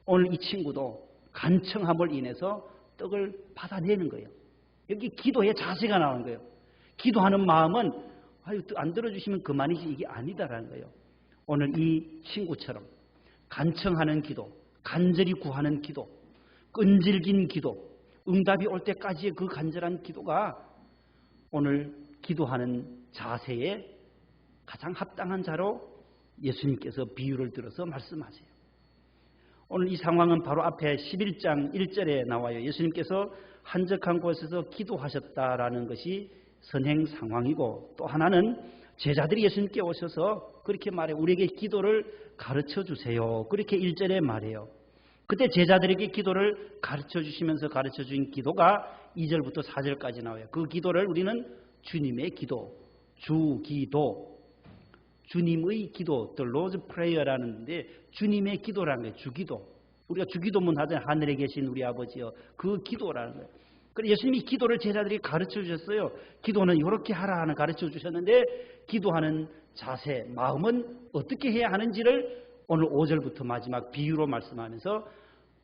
Speaker 1: 오늘 이 친구도 간청함을 인해서 떡을 받아내는 거예요. 여기 기도의 자세가 나오는 거예요. 기도하는 마음은 안 들어주시면 그만이지 이게 아니다라는 거예요. 오늘 이 친구처럼 간청하는 기도, 간절히 구하는 기도, 끈질긴 기도, 응답이 올 때까지의 그 간절한 기도가 오늘 기도하는 자세에 가장 합당한 자로 예수님께서 비유를 들어서 말씀하세요. 오늘 이 상황은 바로 앞에 11장 1절에 나와요. 예수님께서 한적한 곳에서 기도하셨다라는 것이 선행 상황이고, 또 하나는 제자들이 예수님께 오셔서 그렇게 말해요. 우리에게 기도를 가르쳐 주세요. 그렇게 1절에 말해요. 그때 제자들에게 기도를 가르쳐 주시면서 가르쳐 준 기도가 2절부터 4절까지 나와요. 그 기도를 우리는 주님의 기도, 주기도, 주님의 기도, The Lord's Prayer라는데 주님의 기도라는 거예요. 주기도. 우리가 주기도문 하잖아요. 하늘에 계신 우리 아버지여. 그 기도라는 거예요. 그래서 예수님이 기도를 제자들이 가르쳐 주셨어요. 기도는 이렇게 하라 하는 가르쳐 주셨는데 기도하는 자세, 마음은 어떻게 해야 하는지를 오늘 5절부터 마지막 비유로 말씀하면서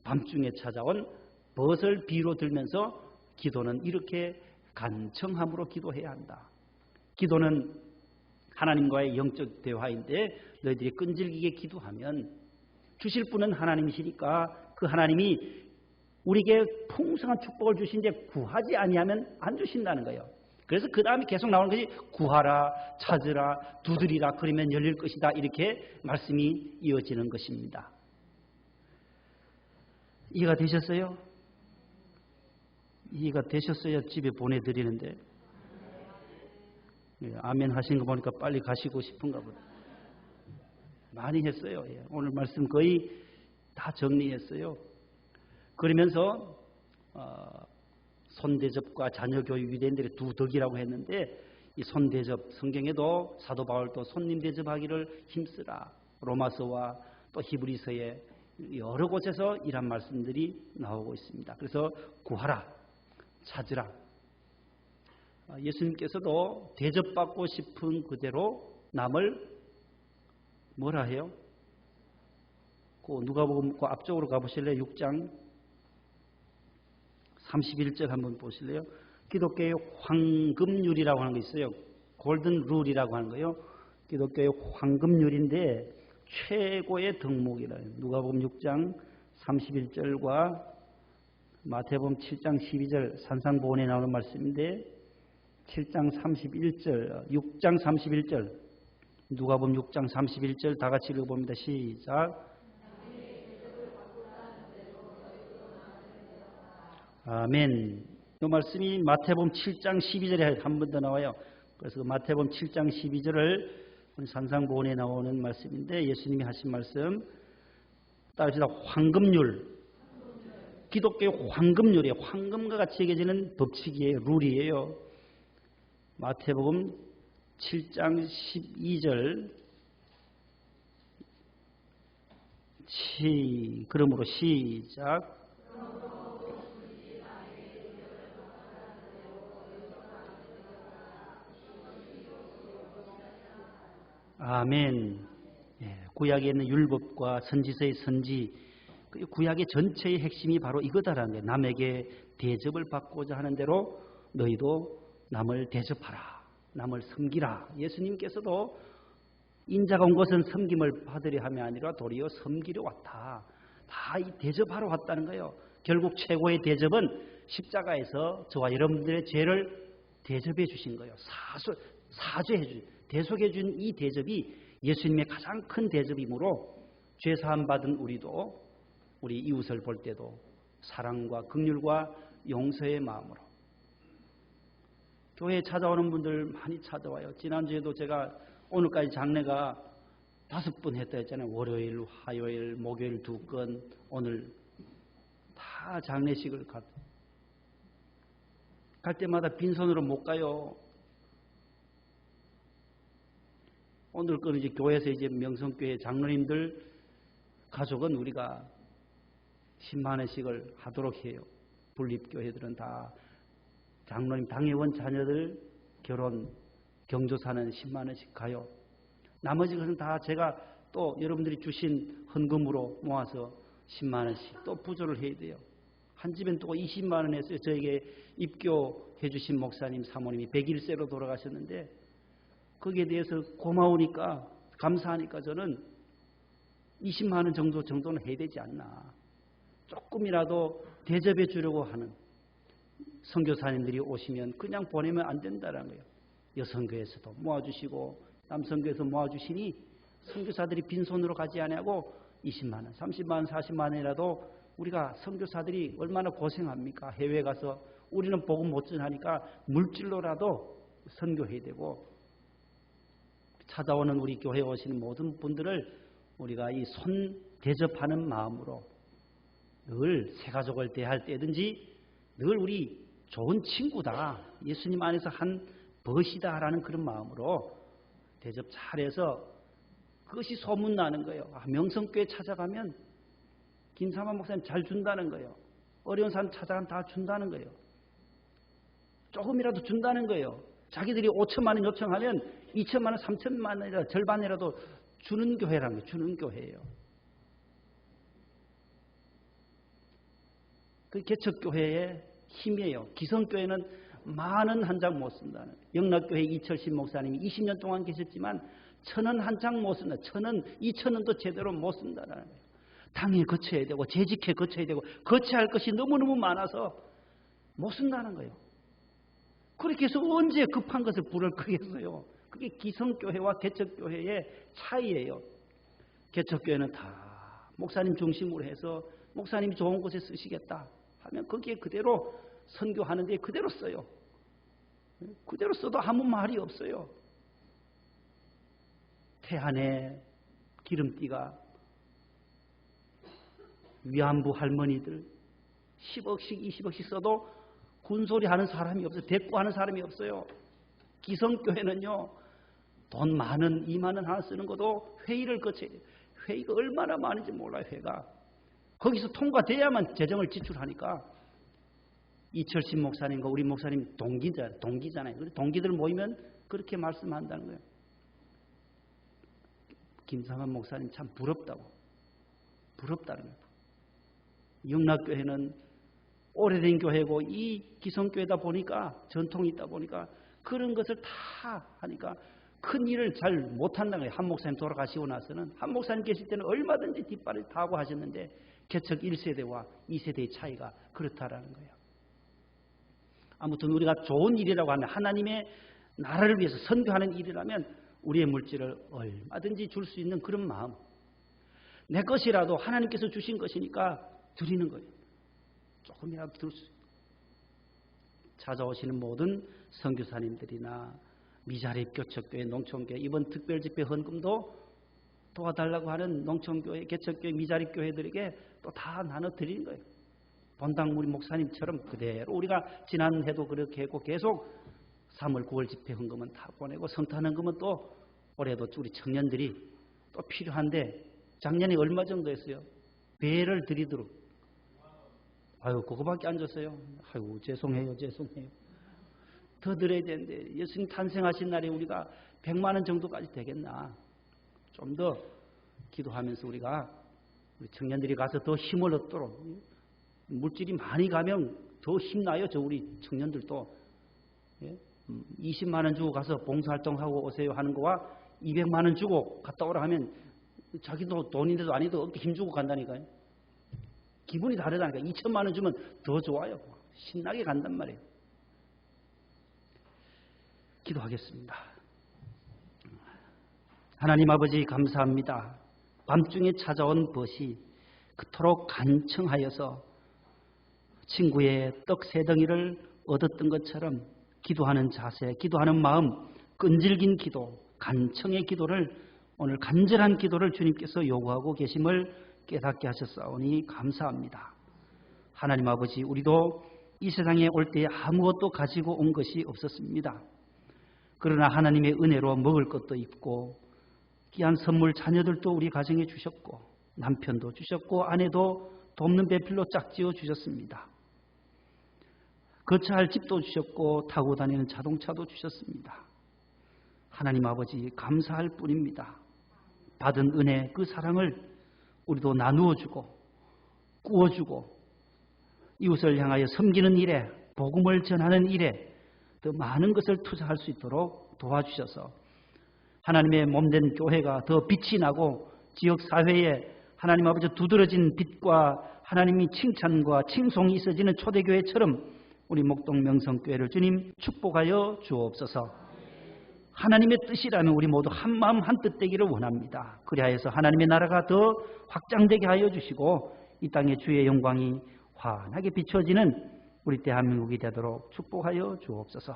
Speaker 1: 밤중에 찾아온 벗을 비유로 들면서 기도는 이렇게 간청함으로 기도해야 한다. 기도는 하나님과의 영적 대화인데 너희들이 끈질기게 기도하면 주실 분은 하나님이시니까 그 하나님이 우리에게 풍성한 축복을 주신데 구하지 아니하면 안 주신다는 거예요. 그래서 그 다음에 계속 나오는 것이 구하라, 찾으라, 두드리라, 그러면 열릴 것이다. 이렇게 말씀이 이어지는 것입니다. 이해가 되셨어요? 이해가 되셨어야 집에 보내드리는데. 아멘 하신 거 보니까 빨리 가시고 싶은가 보다. 많이 했어요. 오늘 말씀 거의 다 정리했어요. 그러면서 손대접과 자녀교육 유대인들의 두 덕이라고 했는데 이 손대접, 성경에도 사도 바울도 손님 대접하기를 힘쓰라. 로마서와 또 히브리서에 여러 곳에서 이런 말씀들이 나오고 있습니다. 그래서 구하라, 찾으라. 예수님께서도 대접받고 싶은 그대로 남을 뭐라 해요? 누가복음 앞쪽으로 가보실래요? 6장 31절 한번 보실래요? 기독교의 황금률이라고 하는 거 있어요. 골든 룰이라고 하는 거요. 기독교의 황금률인데 최고의 덕목이라. 누가복음 6장 31절과 마태복음 7장 12절 산상보훈에 나오는 말씀인데 7장 31절, 6장 31절, 누가복음 6장 31절 다 같이 읽어봅니다. 시작. 아멘. 이 말씀이 마태복음 7장 12절에 한 번 더 나와요. 그래서 마태복음 7장 12절을 산상보훈에 나오는 말씀인데 예수님이 하신 말씀 따르시다. 황금률. 기독교의 황금률이에요. 황금과 같이 여겨지는 법칙이에요. 룰이에요. 마태복음 7장 12절 그러므로 시작. 아멘. 구약에 있는 율법과 선지서의 선지, 구약의 전체의 핵심이 바로 이거다라는 거예요. 남에게 대접을 받고자 하는 대로 너희도 남을 대접하라. 남을 섬기라. 예수님께서도 인자가 온 것은 섬김을 받으려 함이 아니라 도리어 섬기려 왔다. 다 이 대접하러 왔다는 거예요. 결국 최고의 대접은 십자가에서 저와 여러분들의 죄를 대접해 주신 거예요. 사죄해 주신, 대속해 준 이 대접이 예수님의 가장 큰 대접이므로 죄 사함 받은 우리도 우리 이웃을 볼 때도 사랑과 긍휼과 용서의 마음으로. 교회에 찾아오는 분들 많이 찾아와요. 지난주에도 제가 오늘까지 장례가 5번 했다 했잖아요. 월요일, 화요일, 목요일 2건, 오늘 다 장례식을 갈 때마다 빈손으로 못 가요. 오늘 거는 이제 교회에서 이제 명성교회 장로님들 가족은 우리가 10만 원씩을 하도록 해요. 분립교회들은 다 장로님 당회원 자녀들 결혼 경조사는 10만 원씩 가요. 나머지 것은 다 제가 또 여러분들이 주신 헌금으로 모아서 10만 원씩 또 부조를 해야 돼요. 한 집엔 또 20만 원 했어요. 저에게 입교해 주신 목사님 사모님이 101세로 돌아가셨는데 거기에 대해서 고마우니까 감사하니까 저는 20만 원 정도는 해야 되지 않나. 조금이라도 대접해 주려고 하는 선교사님들이 오시면 그냥 보내면 안 된다는 거예요. 여성교회에서도 모아주시고 남성교회에서 모아주시니 선교사들이 빈손으로 가지 아니하고 20만 원, 30만 원, 40만 원이라도 우리가 선교사들이 얼마나 고생합니까? 해외에 가서 우리는 복음 못 전하니까 물질로라도 선교해야 되고 찾아오는 우리 교회에 오시는 모든 분들을 우리가 이 손 대접하는 마음으로 늘 새가족을 대할 때든지 늘 우리 좋은 친구다. 예수님 안에서 한 벗이다라는 그런 마음으로 대접 잘해서 그것이 소문나는 거예요. 명성교회 찾아가면 김삼환 목사님 잘 준다는 거예요. 어려운 사람 찾아가면 다 준다는 거예요. 조금이라도 준다는 거예요. 자기들이 5천만 원 요청하면 2천만 원, 3천만 원이라 절반이라도 주는 교회라는 거예요. 주는 교회예요. 그 개척교회의 힘이에요. 기성교회는 많은 한 장 못 쓴다는 거예요. 영락교회 이철신 목사님이 20년 동안 계셨지만 1,000원 한 장 못 쓴다. 1,000원, 2,000원도 제대로 못 쓴다는 거예요. 당일 거쳐야 되고 재직회 거쳐야 되고 거쳐야 할 것이 너무너무 많아서 못 쓴다는 거예요. 그렇게 해서 언제 급한 것을 불을 끄겠어요. 그게 기성교회와 개척교회의 차이예요. 개척교회는 다 목사님 중심으로 해서 목사님이 좋은 곳에 쓰시겠다 하면 거기에 그대로 선교하는 데 그대로 써요. 그대로 써도 아무 말이 없어요. 태안에 기름띠가 위안부 할머니들 10억씩 20억씩 써도 군소리 하는 사람이 없어요. 대꾸하는 사람이 없어요. 기성교회는요. 돈 많은 2만 원 하나 쓰는 것도 회의를 거쳐야 돼요. 회의가 얼마나 많은지 몰라요. 회가. 거기서 통과돼야만 재정을 지출하니까 이철신 목사님과 우리 목사님 동기잖아요. 동기들 모이면 그렇게 말씀한다는 거예요. 김상환 목사님 참 부럽다는 거예요. 영락교회는 오래된 교회고 이 기성교회다 보니까 전통이 있다 보니까 그런 것을 다 하니까 큰 일을 잘 못한다는 거예요. 한 목사님 돌아가시고 나서는 한 목사님 계실 때는 얼마든지 뒷발을 타고 하셨는데 개척 1세대와 2세대의 차이가 그렇다라는 거예요. 아무튼 우리가 좋은 일이라고 하면 하나님의 나라를 위해서 선교하는 일이라면 우리의 물질을 얼마든지 줄 수 있는 그런 마음. 내 것이라도 하나님께서 주신 것이니까 드리는 거예요. 조금이라도 들 수 있어요. 찾아오시는 모든 선교사님들이나 미자립 교척교회, 농촌교회 이번 특별집회 헌금도 도와달라고 하는 농촌교회, 개척교회, 미자립 교회들에게 또 다 나눠드리는 거예요. 본당 우리 목사님처럼 그대로 우리가 지난해도 그렇게 했고 계속 3월 9월 집회 헌금은 다 보내고 성탄 헌금은 또 올해도 우리 청년들이 또 필요한데 작년에 얼마 정도 했어요? 배를 드리도록. 아유 그거밖에 안 줬어요. 아유 죄송해요. 더 드려야 되는데 예수님 탄생하신 날에 우리가 100만 원 정도까지 되겠나. 좀 더 기도하면서 우리가 우리 청년들이 가서 더 힘을 얻도록 물질이 많이 가면 더 힘나요. 저 우리 청년들도 20만 원 주고 가서 봉사활동하고 오세요 하는 거와 200만 원 주고 갔다 오라 하면 자기도 돈인데도 아니도 힘주고 간다니까요. 기분이 다르다니까. 2천만 원 주면 더 좋아요. 신나게 간단 말이에요. 기도하겠습니다. 하나님 아버지 감사합니다. 밤중에 찾아온 벗이 그토록 간청하여서 친구의 떡 3덩이를 얻었던 것처럼 기도하는 자세, 기도하는 마음, 끈질긴 기도, 간청의 기도를 오늘 간절한 기도를 주님께서 요구하고 계심을 깨닫게 하셨사오니 감사합니다. 하나님 아버지, 우리도 이 세상에 올 때 아무것도 가지고 온 것이 없었습니다. 그러나 하나님의 은혜로 먹을 것도 있고 귀한 선물 자녀들도 우리 가정에 주셨고 남편도 주셨고 아내도 돕는 배필로 짝지어 주셨습니다. 거처할 집도 주셨고 타고 다니는 자동차도 주셨습니다. 하나님 아버지 감사할 뿐입니다. 받은 은혜 그 사랑을 우리도 나누어주고 꾸어주고 이웃을 향하여 섬기는 일에 복음을 전하는 일에 더 많은 것을 투자할 수 있도록 도와주셔서 하나님의 몸된 교회가 더 빛이 나고 지역사회에 하나님 아버지 두드러진 빛과 하나님이 칭찬과 칭송이 있어지는 초대교회처럼 우리 목동 명성교회를 주님 축복하여 주옵소서. 하나님의 뜻이라면 우리 모두 한마음 한뜻 되기를 원합니다. 그리하여서 하나님의 나라가 더 확장되게 하여 주시고 이 땅에 주의 영광이 환하게 비춰지는 우리 대한민국이 되도록 축복하여 주옵소서.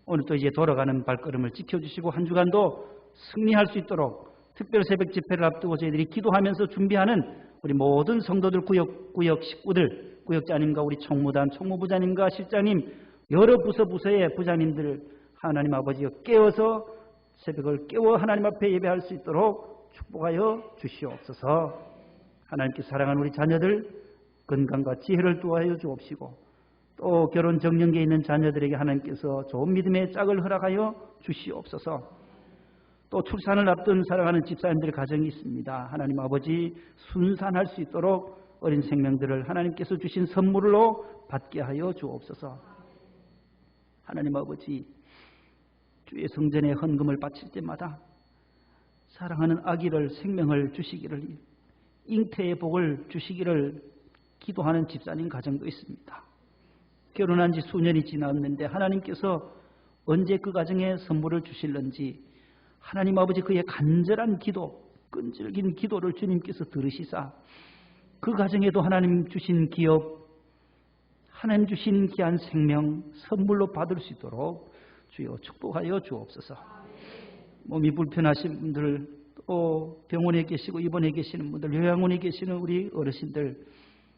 Speaker 1: 오늘 또 이제 돌아가는 발걸음을 지켜주시고 한 주간도 승리할 수 있도록 특별 새벽 집회를 앞두고 저희들이 기도하면서 준비하는 우리 모든 성도들 구역 식구들, 구역장님과 우리 총무단, 총무부장님과 실장님, 여러 부서의 부장님들을 하나님 아버지여 깨워서 새벽을 깨워 하나님 앞에 예배할 수 있도록 축복하여 주시옵소서. 하나님께서 사랑하는 우리 자녀들 건강과 지혜를 도와여 주옵시고 또 결혼 정년기에 있는 자녀들에게 하나님께서 좋은 믿음의 짝을 허락하여 주시옵소서. 또 출산을 앞둔 사랑하는 집사님들의 가정이 있습니다. 하나님 아버지 순산할 수 있도록 어린 생명들을 하나님께서 주신 선물로 받게 하여 주옵소서. 하나님 아버지 주의 성전에 헌금을 바칠 때마다 사랑하는 아기를 생명을 주시기를 잉태의 복을 주시기를 기도하는 집사님 가정도 있습니다. 결혼한 지 수년이 지났는데 하나님께서 언제 그 가정에 선물을 주실는지 하나님 아버지 그의 간절한 기도, 끈질긴 기도를 주님께서 들으시사 그 가정에도 하나님 주신 기업, 하나님 주신 귀한 생명 선물로 받을 수 있도록 주여 축복하여 주옵소서. 몸이 불편하신 분들, 또 병원에 계시고 입원해 계시는 분들, 요양원에 계시는 우리 어르신들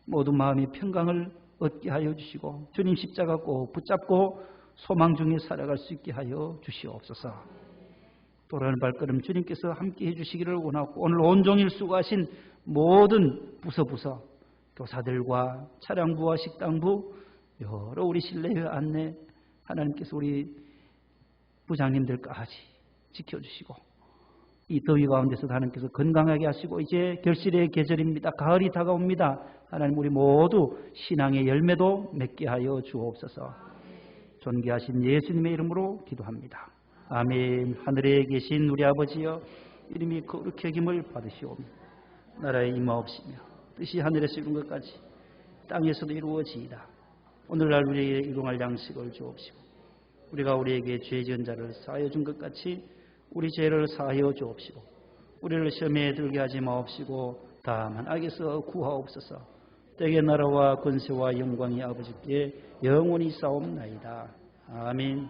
Speaker 1: 모두 마음의 평강을 얻게 하여 주시고 주님 십자가 꼭 붙잡고 소망 중에 살아갈 수 있게 하여 주시옵소서. 돌아가는 발걸음 주님께서 함께 해주시기를 원하고 오늘 온종일 수고하신 모든 부서 교사들과 차량부와 식당부 여러 우리 실내회 안내 하나님께서 우리 부장님들까지 지켜주시고 이 더위 가운데서 하나님께서 건강하게 하시고 이제 결실의 계절입니다. 가을이 다가옵니다. 하나님 우리 모두 신앙의 열매도 맺게 하여 주옵소서. 존귀하신 예수님의 이름으로 기도합니다. 아멘. 하늘에 계신 우리 아버지여 이름이 거룩히 여김을 받으시오며 나라의 임하옵시며 뜻이 하늘에서 이룬 것 같이 땅에서도 이루어지이다. 오늘날 우리에게 일용할 양식을 주옵시고 우리가 우리에게 죄 지은 자를 사하여 준 것 같이 우리 죄를 사하여 주옵시고 우리를 시험에 들게 하지 마옵시고 다만 악에서 구하옵소서. 때의 나라와 권세와 영광이 아버지께 영원히 싸움나이다. 아멘.